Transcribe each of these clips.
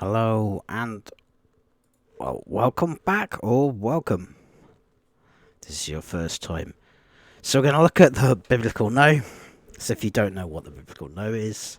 Hello and welcome back or welcome. This is your first time. So we're going to look at the biblical no. So if you don't know what the biblical no is,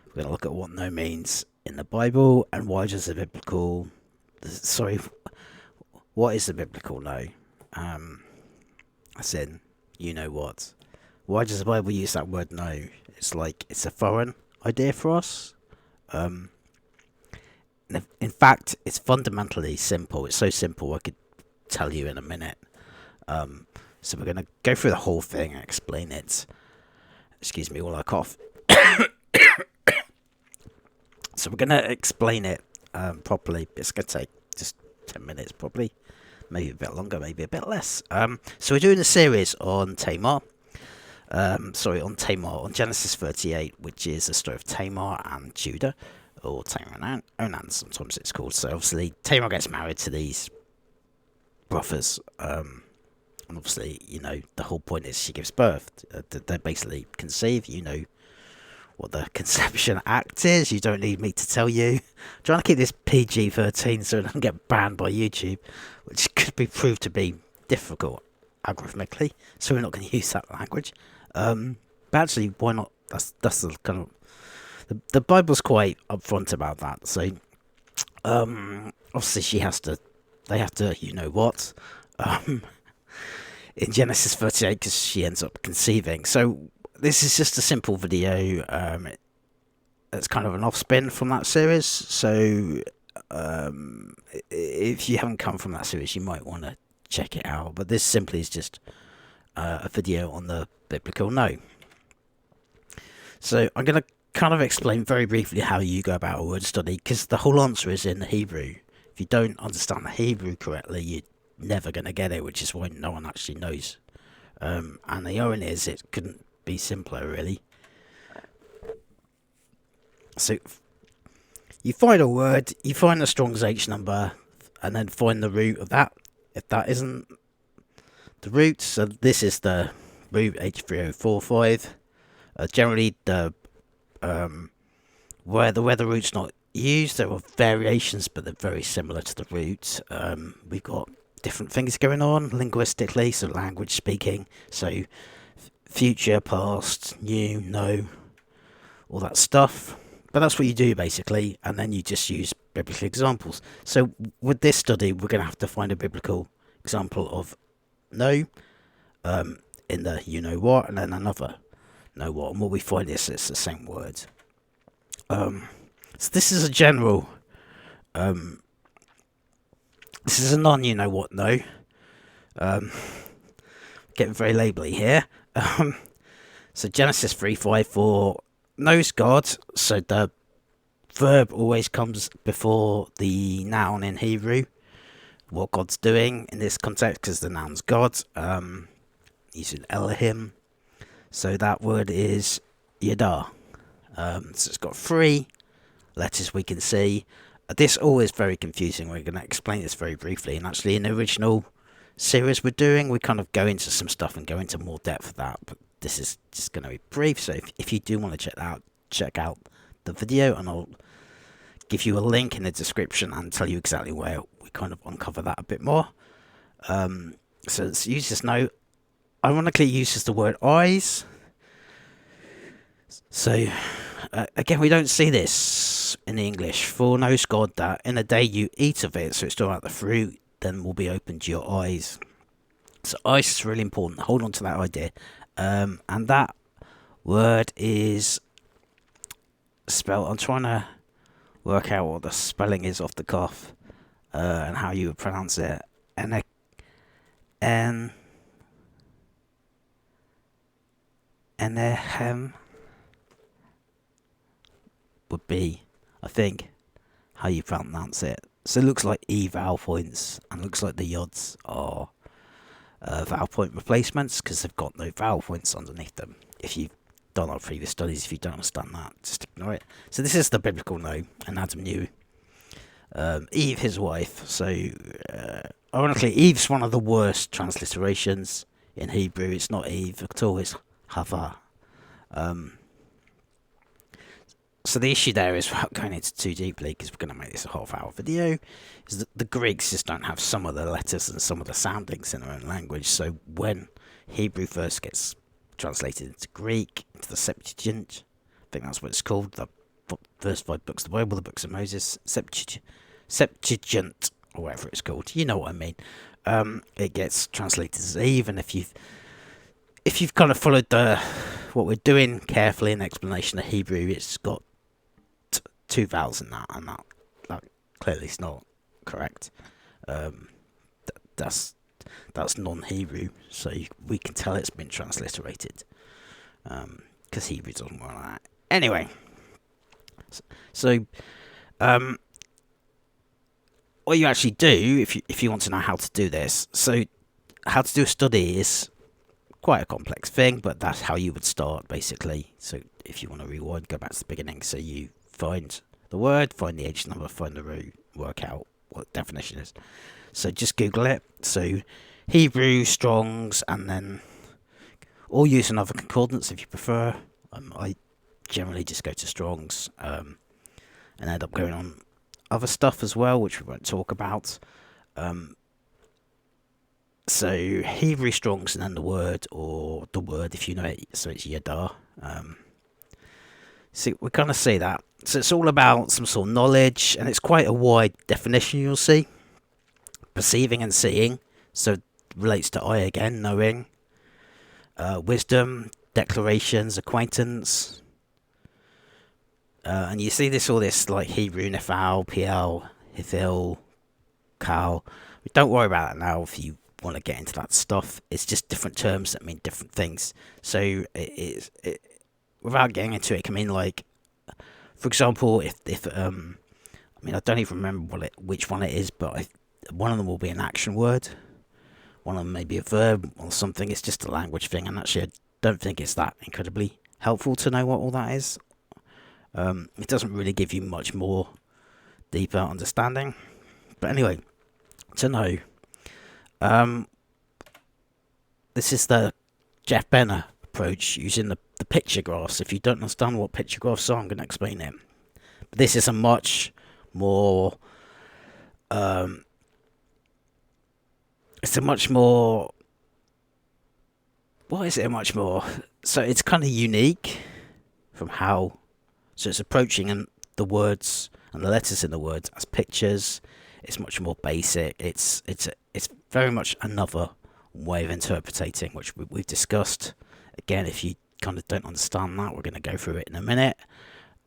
we're going to look at what no means in the Bible and what is the biblical no? As in, you know what. Why does the Bible use that word no? It's like it's a foreign idea for us. In fact, it's fundamentally simple. It's so simple I could tell you in a minute. So we're going to go through the whole thing and explain it. Excuse me while I cough. So we're going to explain it properly. It's going to take just 10 minutes probably. Maybe a bit longer, maybe a bit less. So we're doing a series on Tamar. On Genesis 38, which is the story of Tamar and Judah. Or Tamar and Onan, sometimes it's called. So obviously Tamar gets married to these brothers, and obviously, you know, the whole point is she gives birth. They basically conceive. You know what the conception act is. You don't need me to tell you. I'm trying to keep this PG-13 so it doesn't get banned by YouTube, which could be proved to be difficult algorithmically. So we're not going to use that language. But actually, why not? That's the kind of the Bible's quite upfront about that. So, obviously, they have to, you know what, in Genesis 38, because she ends up conceiving. So, this is just a simple video. It's kind of an off-spin from that series. So, if you haven't come from that series, you might want to check it out. But this simply is just a video on the biblical no. So, I'm going to kind of explain very briefly how you go about a word study, because the whole answer is in the Hebrew. If you don't understand the Hebrew correctly, you're never going to get it, which is why no one actually knows. And the irony is, it couldn't be simpler, really. So, you find a word, you find the Strong's H number, and then find the root of that. If that isn't the root, so this is the root, H3045. Generally, where the root's not used, there are variations, but they're very similar to the root. We've got different things going on linguistically, so language speaking, so future, past, new, no, all that stuff. But that's what you do basically, and then you just use biblical examples. So with this study, we're going to have to find a biblical example of no in the you know what, and then another know what, and what we find is it's the same word. So this is a general this is a non you know what no. Getting very labelly here. So Genesis 3:5 knows God, so the verb always comes before the noun in Hebrew, what God's doing in this context, because the noun's God. Using Elohim. So that word is Yada. So it's got 3 letters we can see. This all is very confusing. We're going to explain this very briefly. And actually, in the original series we're doing, we kind of go into some stuff and go into more depth of that. But this is just going to be brief. So if you do want to check out the video, and I'll give you a link in the description and tell you exactly where we kind of uncover that a bit more. So it's uses no. Ironically, uses the word eyes. So, again, we don't see this in the English. For knows God that in a day you eat of it, so it's talking about the fruit, then will be opened to your eyes. So, eyes is really important. Hold on to that idea. And that word is spelled. I'm trying to work out what the spelling is off the cuff and how you would pronounce it. Enehem would be, I think, how you pronounce it. So it looks like E vowel points, and looks like the yods are vowel point replacements, because they've got no vowel points underneath them. If you've done our previous studies, if you don't understand that, just ignore it. So this is the biblical no, and Adam knew Eve, his wife. So ironically, Eve's one of the worst transliterations in Hebrew. It's not Eve at all, it's Hava. So the issue there is, without going into too deeply, because we're going to make this a half-hour video, is that the Greeks just don't have some of the letters and some of the soundings in their own language. So when Hebrew first gets translated into Greek, into the Septuagint, I think that's what it's called, the first 5 books of the Bible, the books of Moses, Septuagint, or whatever it's called. You know what I mean. It gets translated as Eve, and if you've kind of followed what we're doing carefully in the explanation of Hebrew, it's got 2 vowels in that, and that clearly is not correct. That's non-Hebrew, so we can tell it's been transliterated, because Hebrew doesn't work like that. Anyway, so what you actually do, if you want to know how to do this, so how to do a study is quite a complex thing, but that's how you would start, basically. So if you want to rewind, go back to the beginning. So you find the word, find the H number, find the root, work out what the definition is. So just Google it. So Hebrew, Strong's, and then, or use another concordance if you prefer. I generally just go to Strong's, and end up going on other stuff as well, which we won't talk about. So Hebrew, Strong's, and then the word, or the word if you know it, so it's Yada. So we kind of see that. So it's all about some sort of knowledge, and it's quite a wide definition, you'll see. Perceiving and seeing, so it relates to eye again, knowing. Wisdom, declarations, acquaintance. And you see all this like Hebrew, Nephal, PL, Hithil, Kal. Don't worry about that now if you want to get into that stuff. It's just different terms that mean different things. So without getting into it, it can mean like, for example, if I mean, I don't even remember which one it is, but one of them will be an action word, one of them may be a verb or something. It's just a language thing, and actually I don't think it's that incredibly helpful to know what all that is. It doesn't really give you much more deeper understanding, but anyway, to know. This is the Jeff Benner approach, using the picture graphs. If you don't understand what picture graphs are, I'm going to explain it. But this is a much more, it's a much more, what is it a much more? So it's kind of unique from how, so it's approaching and the words and the letters in the words as pictures. It's much more basic. It's very much another way of interpreting, which we've discussed. Again, if you kind of don't understand that, we're going to go through it in a minute.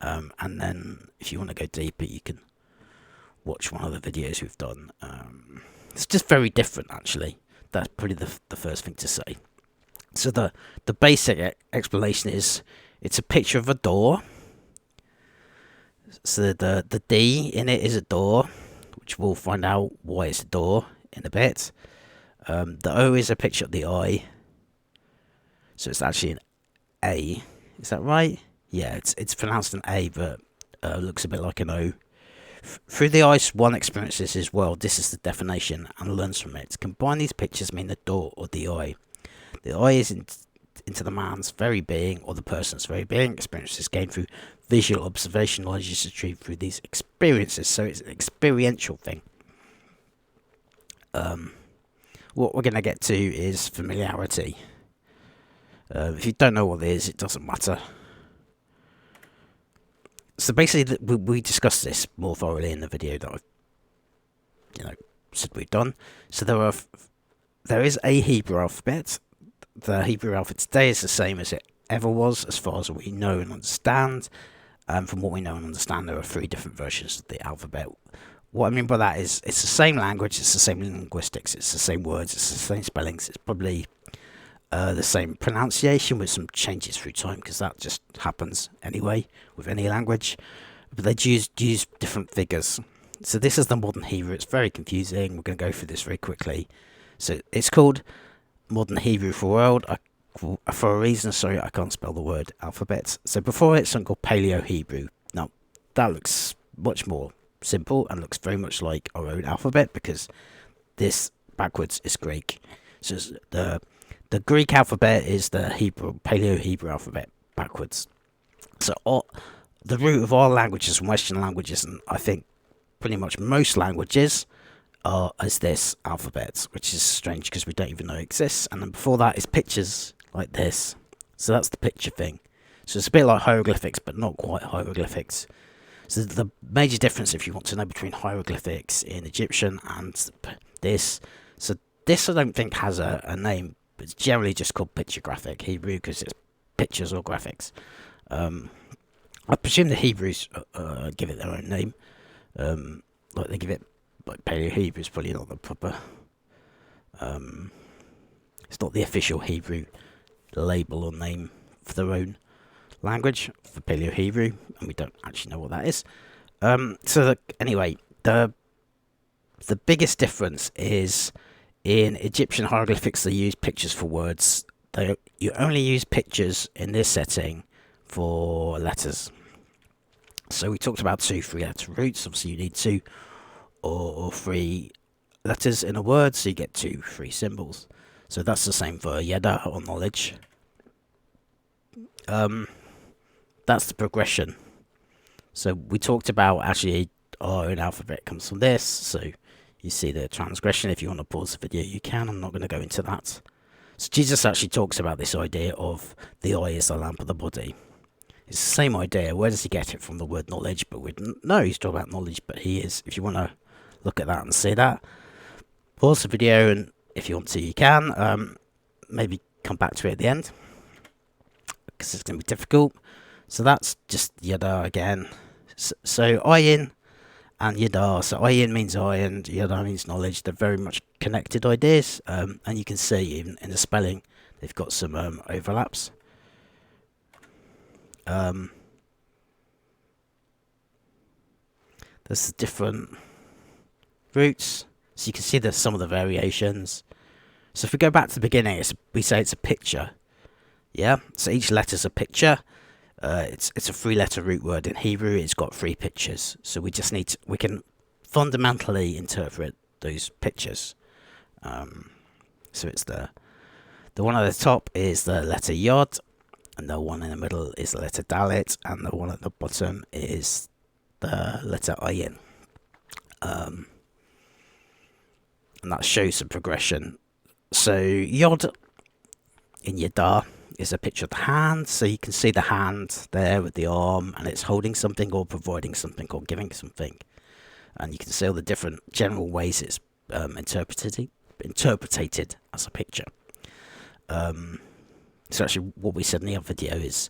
And then if you want to go deeper, you can watch one of the videos we've done. It's just very different, actually. That's probably the first thing to say. So the basic explanation is it's a picture of a door. So the D in it is a door, which we'll find out why it's a door in a bit. The O is a picture of the eye. So it's actually an A. Is that right? Yeah, it's pronounced an A, but looks a bit like an O. Through the eyes, one experiences his world. This is the definition and learns from it. Combine these pictures mean the door or the eye. The eye is into the man's very being or the person's very being. Experiences gained through visual observation. Knowledge is retrieved through these experiences. So it's an experiential thing. What we're going to get to is familiarity. If you don't know what it is, it doesn't matter. So basically, we discussed this more thoroughly in the video that I've, said we've done. So there is a Hebrew alphabet. The Hebrew alphabet today is the same as it ever was, as far as we know and understand. From what we know and understand, there are 3 different versions of the alphabet. What I mean by that is it's the same language, it's the same linguistics, it's the same words, it's the same spellings, it's probably the same pronunciation with some changes through time, because that just happens anyway with any language. But they use different figures. So this is the modern Hebrew. It's very confusing. We're going to go through this very quickly. So it's called Modern Hebrew for a reason. Sorry, I can't spell the word alphabet. So before it's something called Paleo Hebrew. Now that looks much more simple and looks very much like our own alphabet, because this backwards is Greek. So the Greek alphabet is the Paleo Hebrew alphabet backwards. So the root of all languages and Western languages, and I think pretty much most languages, are as this alphabet, which is strange because we don't even know it exists. And then before that is pictures like this. So that's the picture thing. So it's a bit like hieroglyphics, but not quite hieroglyphics. So the major difference, if you want to know, between hieroglyphics in Egyptian and this. So this I don't think has a name, but it's generally just called pictographic Hebrew because it's pictures or graphics. I presume the Hebrews give it their own name. Like they give it, like Paleo-Hebrew is probably not the proper. It's not the official Hebrew label or name for their own language for Paleo-Hebrew, and we don't actually know what that is. Anyway, the biggest difference is in Egyptian hieroglyphics they use pictures for words. You only use pictures in this setting for letters. So we talked about 2 3-letter roots. Obviously you need 2 or 3 letters in a word, so you get 2 3 symbols. So that's the same for yada or knowledge. That's the progression. So we talked about actually our own alphabet comes from this. So you see the transgression. If you want to pause the video, you can. I'm not going to go into that. So Jesus actually talks about this idea of the eye is the lamp of the body. It's the same idea. Where does he get it from? The word knowledge, but we don't know he's talking about knowledge, but he is. If you want to look at that and see that, pause the video, and if you want to, you can. Maybe come back to it at the end, because it's going to be difficult. So that's just yada again. So ayin and yada. So ayin means eye and yada means knowledge. They're very much connected ideas, and you can see even in the spelling they've got some overlaps. There's the different roots, so you can see there's some of the variations. So if we go back to the beginning, we say it's a picture. Yeah, so each letter's a picture. It's a 3-letter root word in Hebrew. It's got 3 pictures, so we can fundamentally interpret those pictures. So it's the one at the top is the letter Yod, and the one in the middle is the letter Dalet, and the one at the bottom is the letter Ayin. And that shows the progression. So Yod in Yada is a picture of the hand, so you can see the hand there with the arm, and it's holding something or providing something or giving something. And you can see all the different general ways it's interpreted as a picture. So actually what we said in the other video is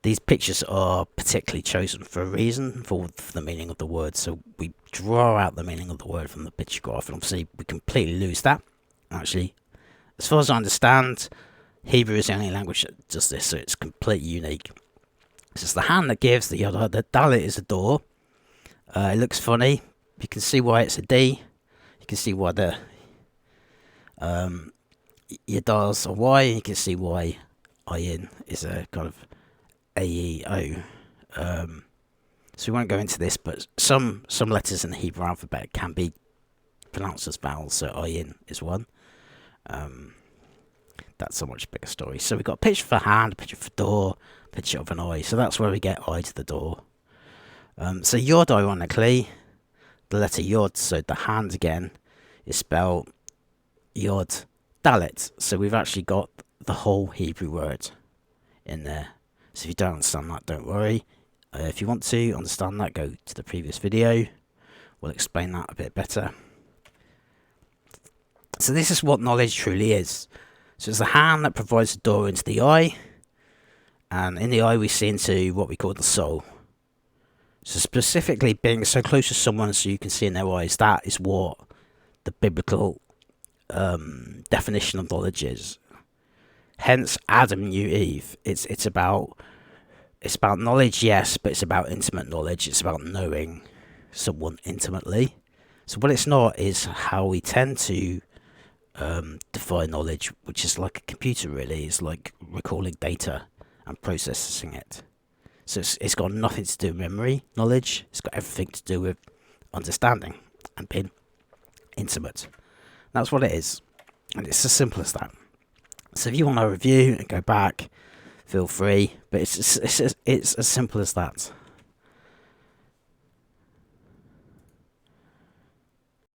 these pictures are particularly chosen for a reason, for the meaning of the word. So we draw out the meaning of the word from the picture graph, and obviously we completely lose that. Actually, as far as I understand, Hebrew is the only language that does this, so it's completely unique. This is the hand that gives, the Dalet is a door. It looks funny. You can see why it's a D. You can see why the Yada's a Y, and you can see why Ayin is a kind of AEO. So we won't go into this, but some letters in the Hebrew alphabet can be pronounced as vowels, so Ayin is one. That's a much bigger story. So we've got a picture for hand, a picture for door, a picture of an eye. So that's where we get eye to the door. So Yod, ironically, the letter Yod, so the hand again, is spelled Yod Dalet. So we've actually got the whole Hebrew word in there. So if you don't understand that, don't worry. If you want to understand that, go to the previous video. We'll explain that a bit better. So this is what knowledge truly is. So it's the hand that provides the door into the eye, and in the eye we see into what we call the soul. So specifically being so close to someone so you can see in their eyes, that is what the biblical definition of knowledge is. Hence Adam knew Eve. It's about knowledge, yes, but it's about intimate knowledge. It's about knowing someone intimately. So what it's not is how we tend to define knowledge, which is like a computer really. It's like recalling data and processing it. So it's got nothing to do with memory knowledge. It's got everything to do with understanding and being intimate. That's what it is, and it's as simple as that. So if you want to review and go back, feel free, but it's as simple as that.